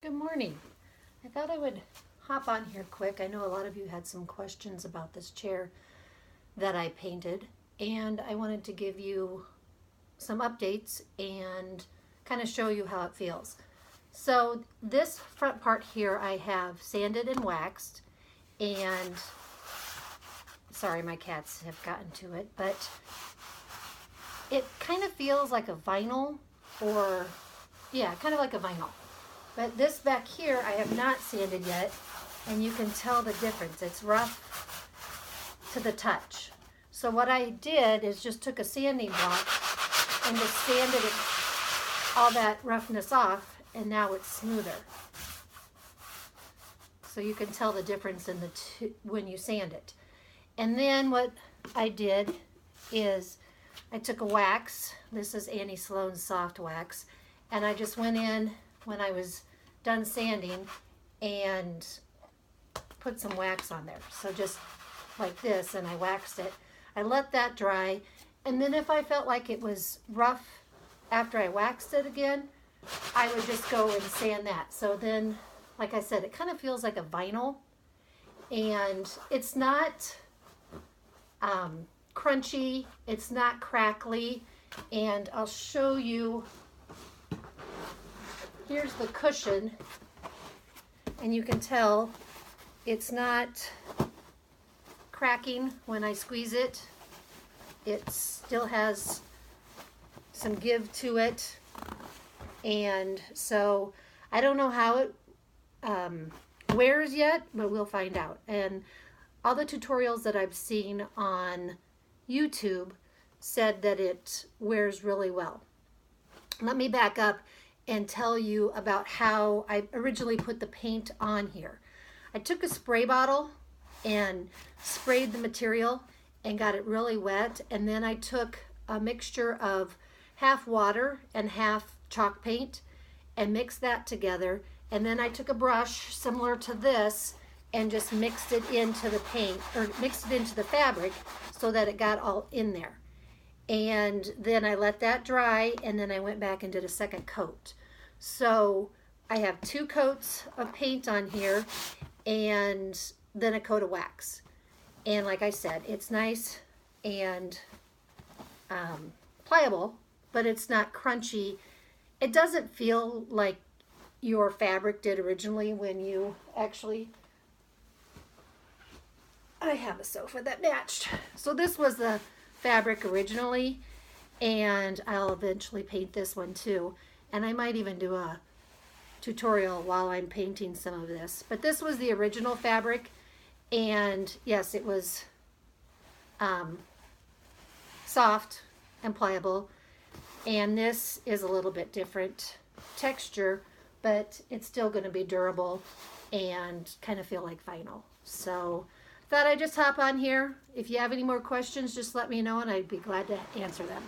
Good morning. I thought I would hop on here quick. I know a lot of you had some questions about this chair that I painted, and I wanted to give you some updates and kind of show you how it feels. So this front part here I have sanded and waxed, and sorry, my cats have gotten to it, but it kind of feels like a vinyl, or yeah, kind of like a vinyl. But this back here I have not sanded yet, and you can tell the difference. It's rough to the touch. So what I did is just took a sanding block and just sanded it, all that roughness off, and now it's smoother. So you can tell the difference in the two when you sand it. And then what I did is I took a wax. This is Annie Sloan's soft wax, and I just went in when I was done sanding and put some wax on there. So just like this, and I waxed it. I let that dry, and then if I felt like it was rough after I waxed it again, I would just go and sand that. So then, like I said, it kind of feels like a vinyl, and it's not crunchy, it's not crackly, and I'll show you. Here's the cushion, and you can tell it's not cracking when I squeeze it. It still has some give to it, and so I don't know how it wears yet, but we'll find out. And all the tutorials that I've seen on YouTube said that it wears really well. Let me back up and tell you about how I originally put the paint on here. I took a spray bottle and sprayed the material and got it really wet, and then I took a mixture of half water and half chalk paint and mixed that together, and then I took a brush similar to this and just mixed it into the paint, or mixed it into the fabric so that it got all in there. And then I let that dry, and then I went back and did a second coat. So I have 2 coats of paint on here and then a coat of wax. And like I said, it's nice and pliable, but it's not crunchy. It doesn't feel like your fabric did originally when you actually... I have a sofa that matched. So this was the fabric originally, and I'll eventually paint this one too, and I might even do a tutorial while I'm painting some of this. But this was the original fabric, and yes, it was soft and pliable, and this is a little bit different texture, but it's still going to be durable and kind of feel like vinyl. So thought I'd just hop on here. If you have any more questions, just let me know and I'd be glad to answer them.